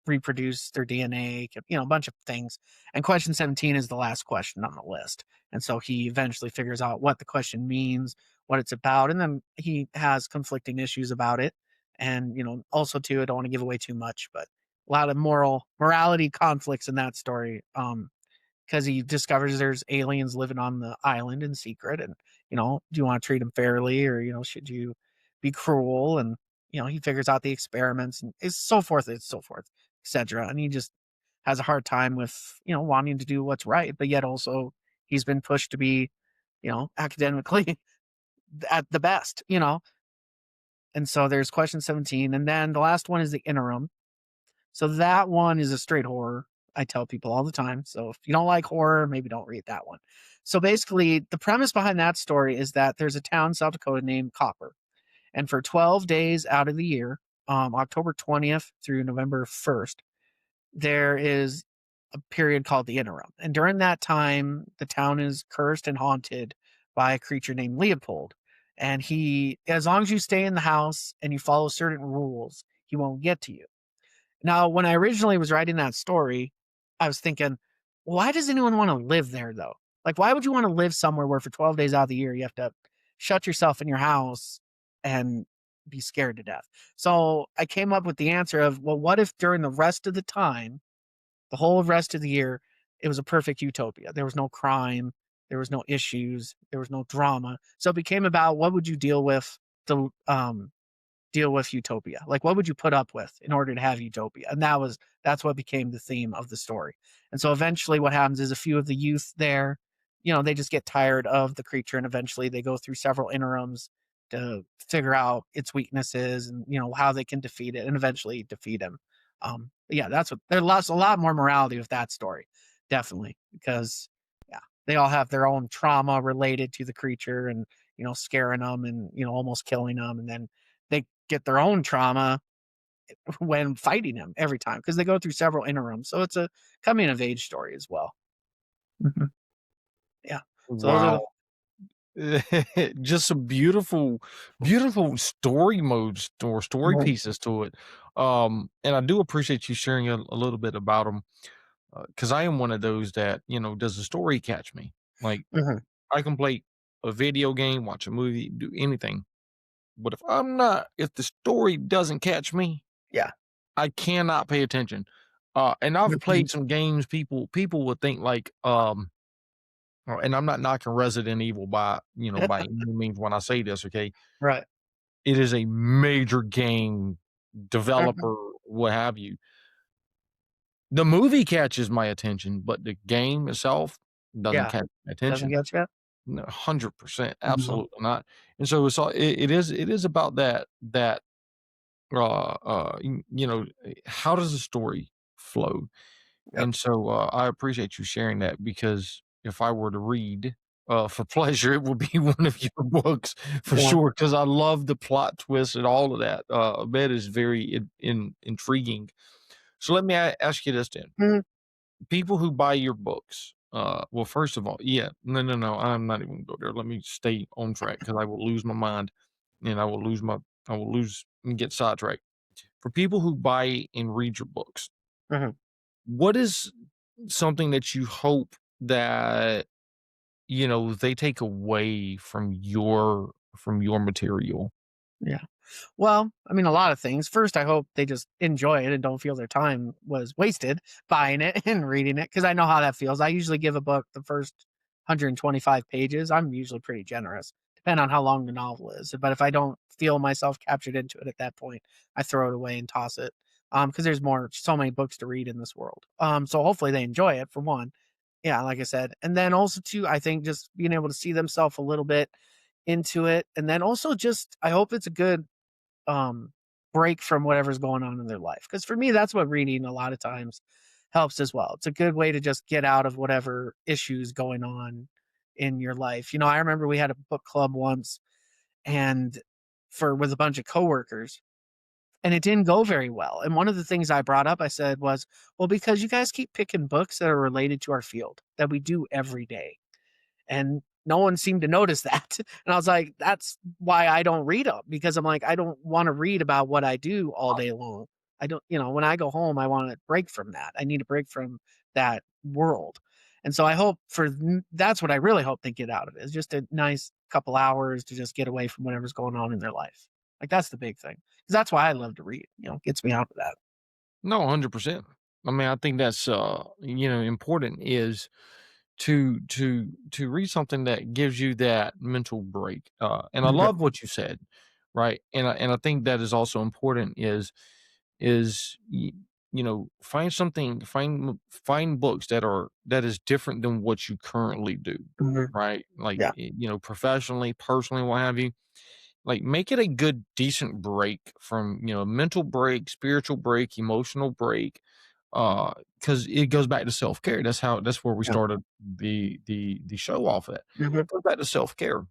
reproduce their DNA, a bunch of things. And question 17 is the last question on the list, and so he eventually figures out what the question means, what it's about, and then he has conflicting issues about it. And also too, I don't want to give away too much, but a lot of morality conflicts in that story. Because he discovers there's aliens living on the island in secret, and do you want to treat them fairly, or should you be cruel? And he figures out the experiments and it's so forth, etc. And he just has a hard time with wanting to do what's right, but yet also he's been pushed to be academically at the best, And so there's question 17. And then the last one is the interim. So that one is a straight horror. I tell people all the time. So if you don't like horror, maybe don't read that one. So basically, the premise behind that story is that there's a town in South Dakota named Copper. And for 12 days out of the year, October 20th through November 1st, there is a period called the interim. And during that time, the town is cursed and haunted by a creature named Leopold. And as long as you stay in the house and you follow certain rules, he won't get to you. Now, when I originally was writing that story, I was thinking, why does anyone want to live there though? Like, why would you want to live somewhere where for 12 days out of the year you have to shut yourself in your house and be scared to death? So I came up with the answer of, well, what if during the rest of the time, the whole rest of the year, it was a perfect utopia? There was no crime, there was no issues, there was no drama. So it became about what would you deal with utopia? Like, what would you put up with in order to have utopia? And that's what became the theme of the story. And so eventually what happens is a few of the youth there, they just get tired of the creature, and eventually they go through several interims to figure out its weaknesses and how they can defeat it and eventually defeat him. Yeah, there's a lot more morality with that story, definitely, because yeah, they all have their own trauma related to the creature and scaring them and almost killing them, and then they get their own trauma when fighting him every time because they go through several interims. So it's a coming of age story as well. Mhm. Yeah. So those are Wow. Just some beautiful, beautiful story modes or story the pieces to it. And I do appreciate you sharing a little bit about them because I am one of those that, does the story catch me? Like, Mhm. I can play a video game, watch a movie, do anything. But if the story doesn't catch me, Yeah. I cannot pay attention. And I've Mhm. played some games people would think like, and I'm not knocking Resident Evil by any means when I say this, okay? Right. It is a major game Mhm. developer, what have you. The movie catches my attention, but the game itself doesn't Yeah. catch my Doesn't attention. get you? No, 100%, No. absolutely not. And so it is about that, how does the story flow? Yep. And so, I appreciate you sharing that because if I were to read, for pleasure, it would be one of your books for Yeah. sure. Because I love the plot twist and all of that. That is very intriguing. So let me ask you this then: Mhm. people who buy your books, well, first of all, yeah, no, I'm not even gonna go there. Let me stay on track because I will lose my mind and I will lose and get sidetracked. For people who buy and read your books, Mhm. what is something that you hope that, they take away from your material? Yeah. Well, I mean, a lot of things. First, I hope they just enjoy it and don't feel their time was wasted buying it and reading it because I know how that feels. I usually give a book the first 125 pages. I'm usually pretty generous, depending on how long the novel is. But if I don't feel myself captured into it at that point, I throw it away and toss it. Because there's so many books to read in this world. So hopefully they enjoy it for one. Yeah, like I said. And then also too, I think just being able to see themselves a little bit into it. And then also just I hope it's a good um, break from whatever's going on in their life. Because for me, that's what reading a lot of times helps as well. It's a good way to just get out of whatever issues going on in your life. I remember we had a book club once and for with a bunch of coworkers and it didn't go very well. And one of the things I brought up, I said was, well, because you guys keep picking books that are related to our field that we do every day and no one seemed to notice that. And I was like, that's why I don't read them because I'm like, I don't want to read about what I do all day long. I don't, when I go home, I want to break from that. I need a break from that world. And so I hope that's what I really hope they get out of it is just a nice couple hours to just get away from whatever's going on in their life. Like that's the big thing. Because that's why I love to read, gets me out of that. No, 100%. I mean, I think that's, important is to read something that gives you that mental break. And I Mhm, love what you said, right? And I think that is also important is find books that is different than what you currently do, mhm, right? Like, yeah, professionally, personally, what have you. Like, make it a good, decent break from, mental break, spiritual break, emotional break, because it goes back to self-care. That's where we yeah, started the show off at. mhm, Goes back to self-care,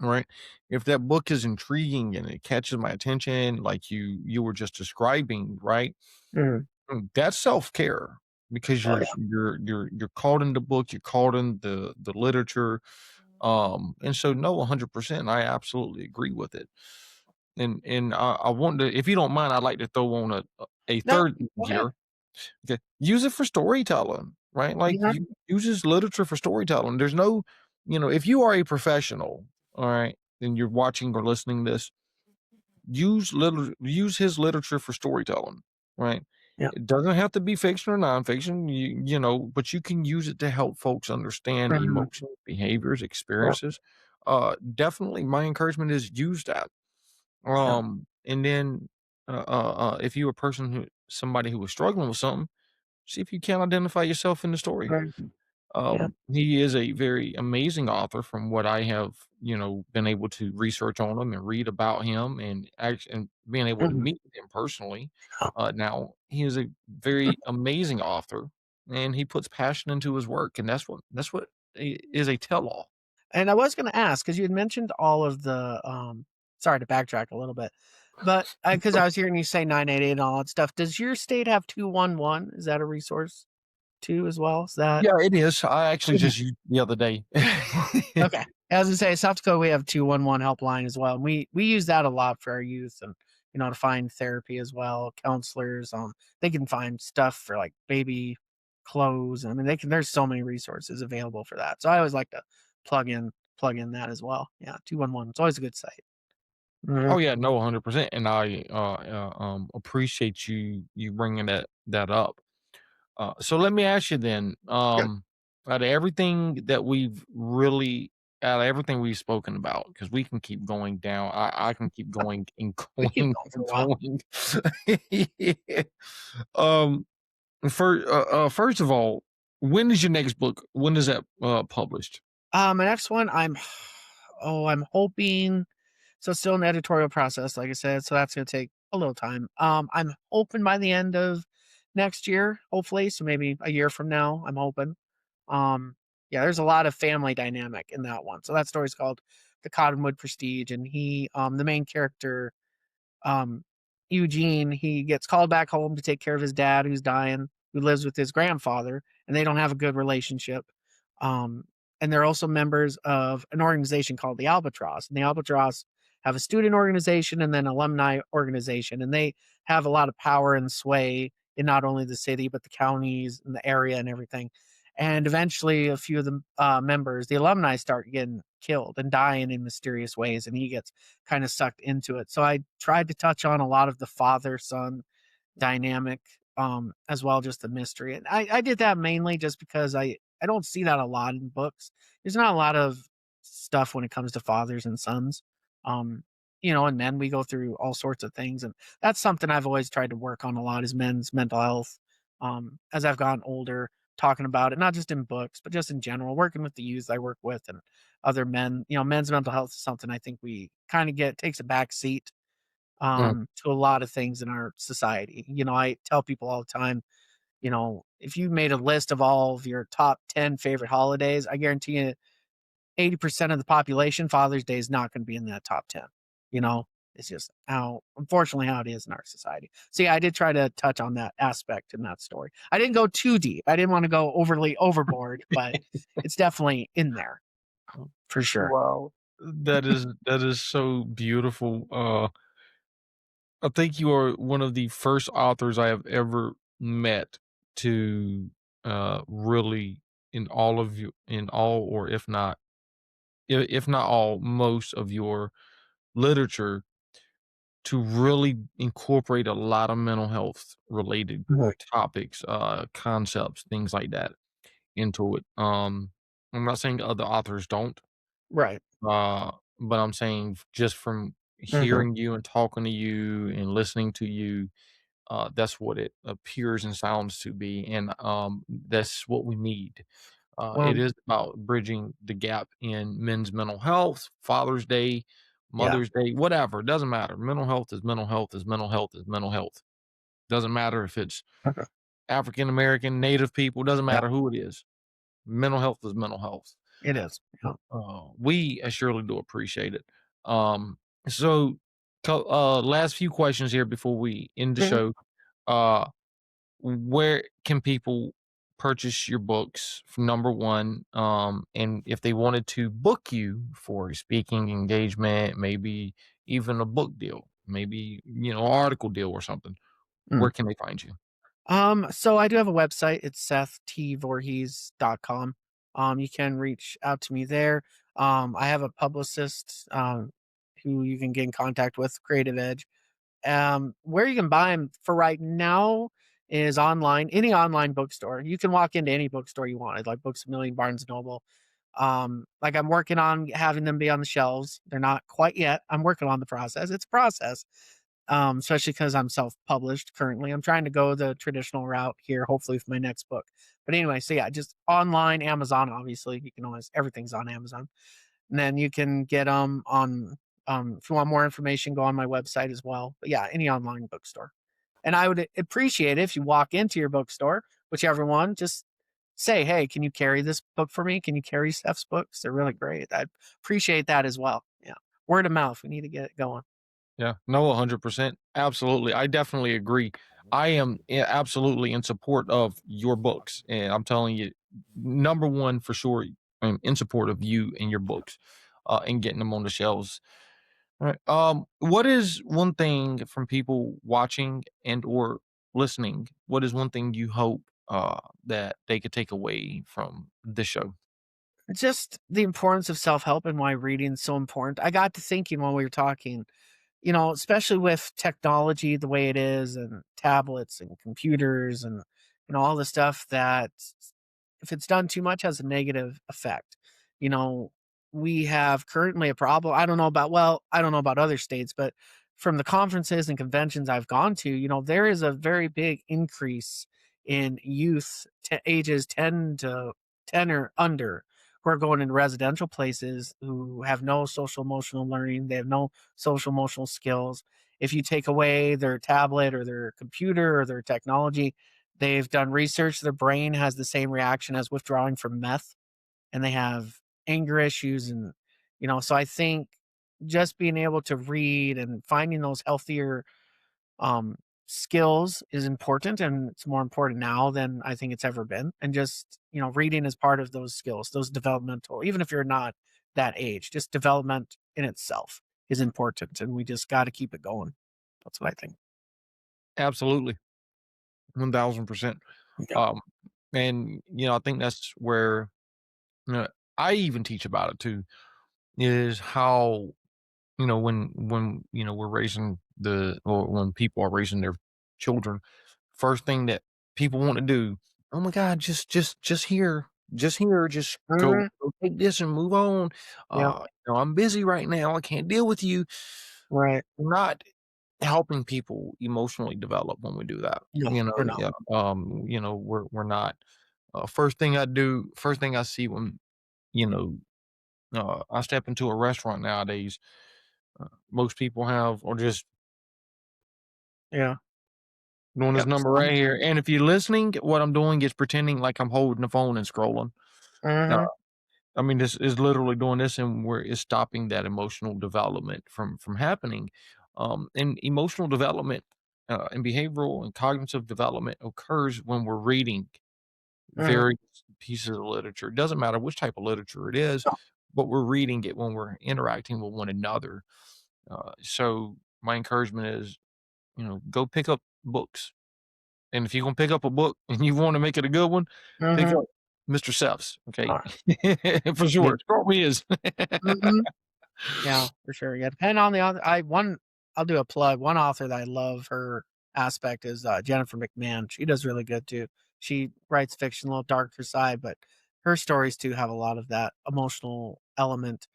right? If that book is intriguing and it catches my attention, like you were just describing, right? mhm. That's self-care because Oh, you're caught in the book, you're caught in the literature, and so no, 100%, I absolutely agree with it. And I want to, if you don't mind, I'd like to throw on a no, third thing go ahead. here. Okay. Use it for storytelling, right? Like Mhm, you uses literature for storytelling. There's no, if you are a professional, all right, and you're watching or listening to this, use his literature for storytelling, right? yeah, It doesn't have to be fiction or nonfiction, but you can use it to help folks understand mhm, emotions, behaviors, yeah, experiences. Definitely my encouragement is use that. yeah, And then if you're a person somebody who was struggling with something, see if you can identify yourself in the story. mhm, yeah, He is a very amazing author from what I have, been able to research on him and read about him and being able to mhm, meet him personally. yeah. Now he is a very amazing author and he puts passion into his work. And that's what is a tell all. And I was gonna ask because you had mentioned all of the, sorry to backtrack a little bit, But because I was hearing you say 988 and all that stuff, does your state have 211? Is that a resource too as well? Is that Yeah, it is. I actually okay? just used it the other day. Okay. I was gonna say South Dakota, we have 211 helpline as well. And we use that a lot for our youth and to find therapy as well, counselors. They can find stuff for like baby clothes. I mean, there's so many resources available for that. So I always like to plug in that as well. Yeah, 211. It's always a good site. Oh Mhm. yeah, no, 100%. And I appreciate you bringing that up. So let me ask you then, Sure. out of everything that out of everything we've spoken about, because we can keep going down. I can keep going and We keep going going for and a while. going. um, first of all, when is your next book? When is that published? My next one, I'm hoping. So still an editorial process, like I said. So that's gonna take a little time. I'm hoping by the end of next year, hopefully. So maybe a year from now, I'm hoping. Um, yeah, there's a lot of family dynamic in that one. So that story's called The Cottonwood Prestige, and the main character, um, Eugene, he gets called back home to take care of his dad who's dying, who lives with his grandfather, and they don't have a good relationship. Um, and they're also members of an organization called the Albatross. And the Albatross have a student organization and then alumni organization, and they have a lot of power and sway in not only the city but the counties and the area and everything. And eventually, a few of the members, the alumni, start getting killed and dying in mysterious ways, and he gets kind of sucked into it. So I tried to touch on a lot of the father son dynamic, as well, just the mystery. And I did that mainly just because I don't see that a lot in books. There's not a lot of stuff when it comes to fathers and sons. Um, and men, we go through all sorts of things, and that's something I've always tried to work on a lot is men's mental health. As I've gotten older, talking about it, not just in books, but just in general, working with the youth I work with and other men. Men's mental health is something I think we kind of get takes a back seat Mm. to a lot of things in our society. I tell people all the time, if you made a list of all of your top 10 favorite holidays, I guarantee you 80% of the population, Father's Day is not going to be in that top 10. You know, it's just unfortunately, how it is in our society. So, yeah, I did try to touch on that aspect in that story. I didn't go too deep. I didn't want to go overly overboard, but it's definitely in there for sure. Wow. That is so beautiful. I think you are one of the first authors I have ever met to really in all or if not all, most of your literature to really incorporate a lot of mental health related Mhm. topics, concepts, things like that into it. I'm not saying other authors don't, Right. but I'm saying just from Mhm. hearing you and talking to you and listening to you, that's what it appears and sounds to be, and that's what we need. It Well, is about bridging the gap in men's mental health, Father's Day, yeah. Mother's Day, whatever. It doesn't matter. Mental health is mental health is mental health is mental health. Doesn't matter if it's Okay. African American, Native people. Doesn't Yeah, matter who it is. Mental health is mental health. it is. Yeah. We surely do appreciate it. Um, so, last few questions here before we end the Mhm. show. Uh, where can people purchase your books from number one? And if they wanted to book you for a speaking engagement, maybe even a book deal, maybe, article deal or something, Mm. where can they find you? So I do have a website. It's SethTVoorhees.com. You can reach out to me there. I have a publicist, who you can get in contact with, Creative Edge. Where you can buy them for right now is online, any online bookstore. You can walk into any bookstore you wanted, like Books a Million, Barnes and Noble. Like I'm working on having them be on the shelves. They're not quite yet. I'm working on the process. It's a process. Especially because I'm self-published currently. I'm trying to go the traditional route here, hopefully for my next book. But anyway, so yeah, just online, Amazon, obviously. You can always everything's on Amazon. And then you can get them on if you want more information, go on my website as well. But yeah, any online bookstore. And I would appreciate it if you walk into your bookstore, whichever one, just say, "Hey, can you carry this book for me? Can you carry Steph's books? They're really great." I'd appreciate that as well. Yeah. Word of mouth. We need to get it going. Yeah, no, 100%. Absolutely. I definitely agree. I am absolutely in support of your books. And I'm telling you, number one for sure, I'm in support of you and your books and getting them on the shelves. All right. What is one thing from people watching and or listening? What is one thing you hope that they could take away from this show? Just the importance of self-help and why reading is so important. I got to thinking while we were talking, you know, especially with technology the way it is and tablets and computers and all the stuff that if it's done too much has a negative effect. You know, we have currently a problem. I don't know about other states, but from the conferences and conventions I've gone to, you know, there is a very big increase in youth ages 10 to 10 or under who are going into residential places who have no social emotional learning. They have no social emotional skills. If you take away their tablet or their computer or their technology, they've done research. Their brain has the same reaction as withdrawing from meth, and they have anger issues. And, you know, so I think just being able to read and finding those healthier um, skills is important, and it's more important now than I think it's ever been. And just, you know, reading is part of those skills, those developmental, even if you're not that age, just development in itself is important. And we just got to keep it going. That's what I think. Absolutely. 1000%. Yeah. Um, and, I think that's where, you know, I even teach about it too, is how, we're raising or when people are raising their children, first thing that people want to do, oh my God, just Mhm. go take this and move on. Yeah. I'm busy right now. I can't deal with you. Right. We're not helping people emotionally develop when we do that. No, we're not. Yeah. We're not. First thing I see when, you know, I step into a restaurant nowadays, most people have or just Yeah. doing this Yep. number right here, and if you're listening, what I'm doing is pretending like I'm holding the phone and scrolling. Uh, Mhm. I mean, this is literally doing this, and where it's stopping that emotional development from happening. And emotional development, and behavioral and cognitive development occurs when we're reading Mhm. various pieces of literature. It doesn't matter which type of literature it is, but we're reading it when we're interacting with one another. So my encouragement is, go pick up books. And if you're gonna pick up a book and you wanna make it a good one, pick Mhm. up Mr. Seth's, okay? Alright. For sure. Start with his. Mhm. Yeah, for sure. Yeah, depending on the author, I'll do a plug. One author that I love her aspect is Jennifer McMahon. She does really good too. She writes fiction, a little darker side, but her stories too have a lot of that emotional element,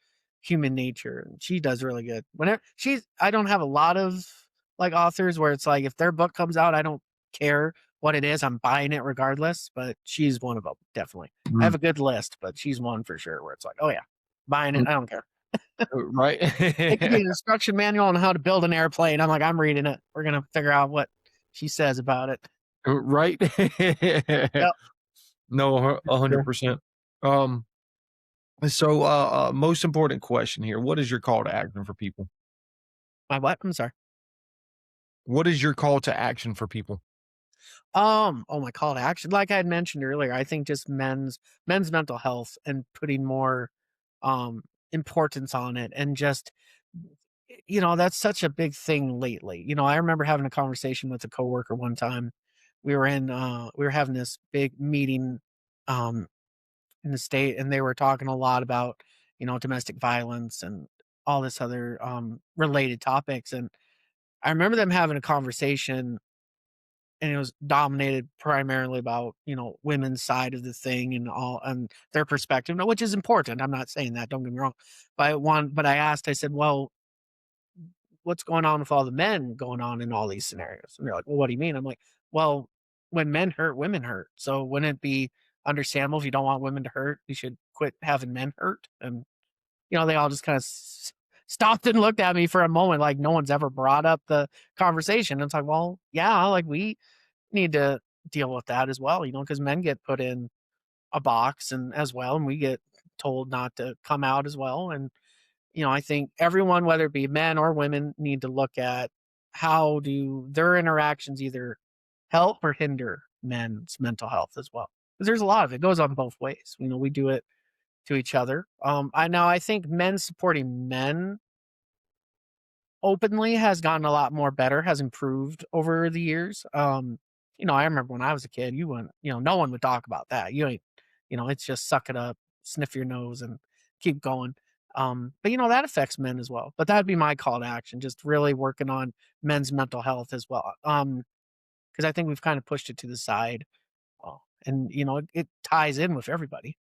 human nature, and she does really good. Whenever I don't have a lot of like authors where it's like if their book comes out, I don't care what it is, I'm buying it regardless. But she's one of them, definitely. I have Mm, a good list, but she's one for sure where it's like, oh yeah, buying it, mm, I don't care. right? It could be an instruction manual on how to build an airplane. I'm like, I'm reading it. We're gonna figure out what she says about it. Right? Yep. No, Sure. 100%. Um, so, most important question here, what is your call to action for people? My what? I'm sorry. What is your call to action for people? Oh, my call to action. Like I had mentioned earlier, I think just men's mental health and putting more um importance on it and just you know, that's such a big thing lately. You know, I remember having a conversation with a coworker one time. We were having this big meeting um in the state, and they were talking a lot about, you know, domestic violence and all this other related topics. And I remember them having a conversation, and it was dominated primarily about, you know, women's side of the thing and all and their perspective, which is important. I'm not saying that, don't get me wrong. But I asked, I said, well, what's going on with all the men going on in all these scenarios? And they're like, well, what do you mean? I'm like, well, when men hurt, women hurt. So wouldn't it be understandable if you don't want women to hurt, you should quit having men hurt? And you know, they all just kind of stopped and looked at me for a moment, like no one's ever brought up the conversation. And it's like, well, yeah, like we need to deal with that as well, you know, because men get put in a box and as well, and we get told not to come out as well. And I think everyone, whether it be men or women, need to look at how do their interactions either help or hinder men's mental health as well. Because there's a lot of it goes on both ways. We do it to each other. I think men supporting men openly has gotten a lot more better, has improved over the years. I remember when I was a kid, you wouldn't, no one would talk about that. You ain't, it's just suck it up, sniff your nose, and keep going. But that affects men as well. But that'd be my call to action, just really working on men's mental health as well. Because I think we've kind of pushed it to the side, and it ties in with everybody.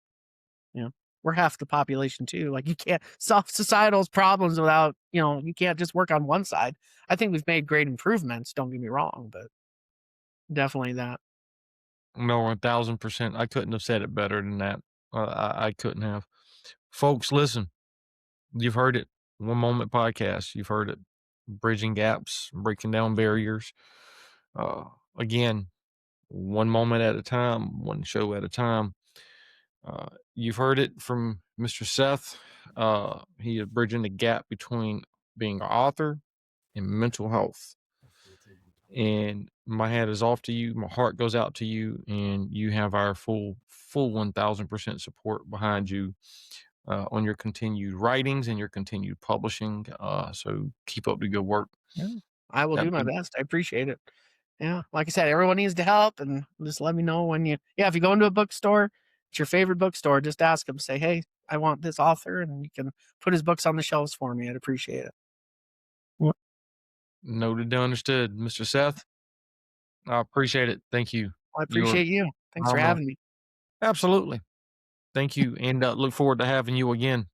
You know, we're half the population too. Like you can't solve societal problems without, you can't just work on one side. I think we've made great improvements. Don't get me wrong, but definitely that. No, 1000%. I couldn't have said it better than that. I couldn't have. Folks, listen, you've heard it. One Moment Podcast. You've heard it. Bridging gaps, breaking down barriers. Again, one moment at a time, one show at a time. You've heard it from Mr. Seth. He is bridging the gap between being an author and mental health. And my hat is off to you. My heart goes out to you, and you have our full 1000% support behind you on your continued writings and your continued publishing. So keep up the good work. Yeah, I will That do my being- best. I appreciate it. Yeah, like I said, everyone needs to help, and just let me know when if you go into a bookstore, it's your favorite bookstore, just ask them, say, hey, I want this author, and you can put his books on the shelves for me. I'd appreciate it. Well, Noted and understood. Mr. Seth, I appreciate it. Thank you. I appreciate you. Thanks for having me. Absolutely. Thank you. And look forward to having you again.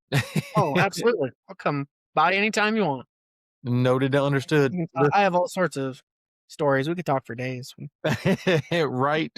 Oh, absolutely. I'll come by anytime you want. Noted and understood. I have all sorts of stories. We could talk for days. Right.